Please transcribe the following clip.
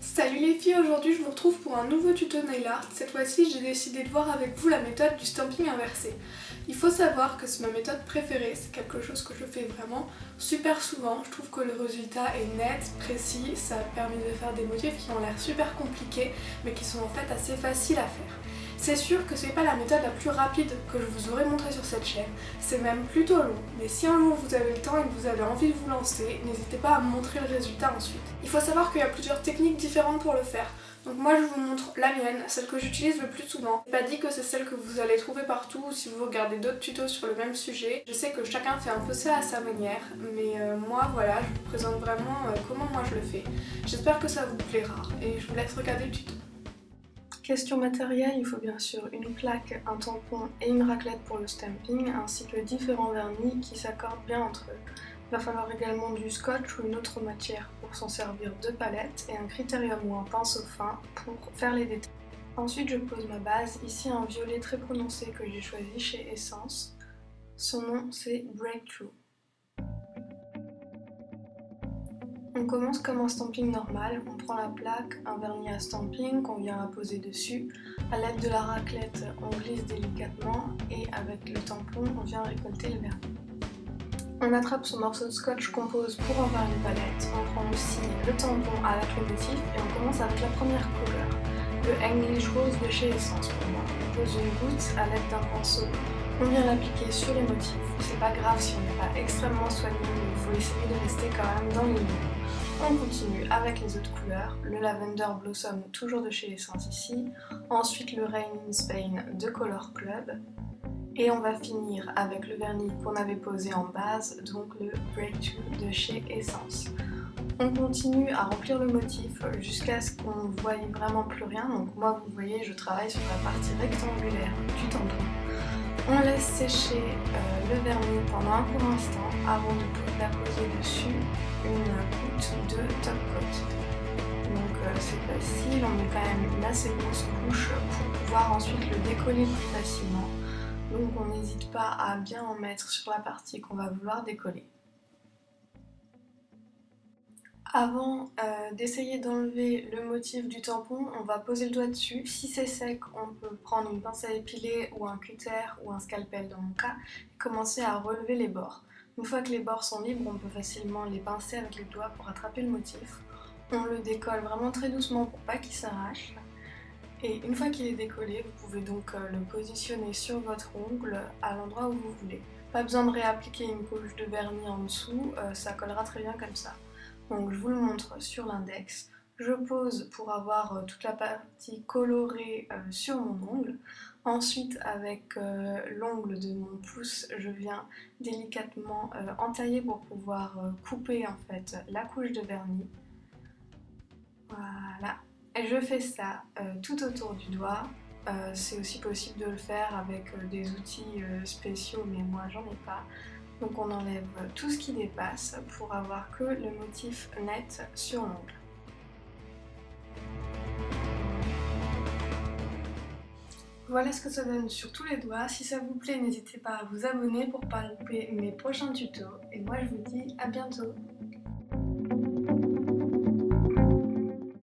Salut les filles, aujourd'hui je vous retrouve pour un nouveau tuto nail art. Cette fois-ci j'ai décidé de voir avec vous la méthode du stamping inversé. Il faut savoir que c'est ma méthode préférée, c'est quelque chose que je fais vraiment super souvent. Je trouve que le résultat est net, précis, ça permet de faire des motifs qui ont l'air super compliqués mais qui sont en fait assez faciles à faire. C'est sûr que c'est pas la méthode la plus rapide que je vous aurais montrée sur cette chaîne, c'est même plutôt long, mais si un jour vous avez le temps et que vous avez envie de vous lancer, n'hésitez pas à me montrer le résultat ensuite. Il faut savoir qu'il y a plusieurs techniques différentes pour le faire. Donc moi je vous montre la mienne, celle que j'utilise le plus souvent. C'est pas dit que c'est celle que vous allez trouver partout ou si vous regardez d'autres tutos sur le même sujet. Je sais que chacun fait un peu ça à sa manière, mais moi voilà, je vous présente vraiment comment moi je le fais. J'espère que ça vous plaira et je vous laisse regarder le tuto. Question matérielle, il faut bien sûr une plaque, un tampon et une raclette pour le stamping, ainsi que différents vernis qui s'accordent bien entre eux. Il va falloir également du scotch ou une autre matière pour s'en servir de palette et un critérium ou un pinceau fin pour faire les détails. Ensuite je pose ma base, ici un violet très prononcé que j'ai choisi chez Essence. Son nom c'est Breakthrough. On commence comme un stamping normal, on prend la plaque, un vernis à stamping qu'on vient apposer dessus. À l'aide de la raclette, on glisse délicatement et avec le tampon, on vient récolter le vernis. On attrape ce morceau de scotch qu'on pose pour en faire une palette. On prend aussi le tampon avec le motif et on commence avec la première couleur, le English Rose de chez Essence pour moi. On pose une goutte à l'aide d'un pinceau. On vient l'appliquer sur les motifs. C'est pas grave si on n'est pas extrêmement soigneux, mais il faut essayer de rester quand même dans les lignes. On continue avec les autres couleurs, le Lavender Blossom toujours de chez Essence ici, ensuite le Rain in Spain de Color Club, et on va finir avec le vernis qu'on avait posé en base, donc le Breakthrough de chez Essence. On continue à remplir le motif jusqu'à ce qu'on ne voie vraiment plus rien, donc moi vous voyez je travaille sur la partie rectangulaire du tampon. On laisse sécher le vernis pendant un court instant avant de la poser dessus une goutte de top coat. Donc c'est facile, on met quand même une assez grosse couche pour pouvoir ensuite le décoller plus facilement. Donc on n'hésite pas à bien en mettre sur la partie qu'on va vouloir décoller. Avant d'essayer d'enlever le motif du tampon, on va poser le doigt dessus. Si c'est sec, on peut prendre une pince à épiler ou un cutter ou un scalpel dans mon cas et commencer à relever les bords. Une fois que les bords sont libres, on peut facilement les pincer avec les doigts pour attraper le motif. On le décolle vraiment très doucement pour pas qu'il s'arrache. Et une fois qu'il est décollé, vous pouvez donc le positionner sur votre ongle à l'endroit où vous voulez. Pas besoin de réappliquer une couche de vernis en dessous, ça collera très bien comme ça. Donc je vous le montre sur l'index. Je pose pour avoir toute la partie colorée sur mon ongle. Ensuite avec l'ongle de mon pouce, je viens délicatement entailler pour pouvoir couper en fait la couche de vernis. Voilà. Et je fais ça tout autour du doigt. C'est aussi possible de le faire avec des outils spéciaux, mais moi j'en ai pas. Donc on enlève tout ce qui dépasse pour avoir que le motif net sur l'ongle. Voilà ce que ça donne sur tous les doigts. Si ça vous plaît, n'hésitez pas à vous abonner pour ne pas louper mes prochains tutos. Et moi je vous dis à bientôt.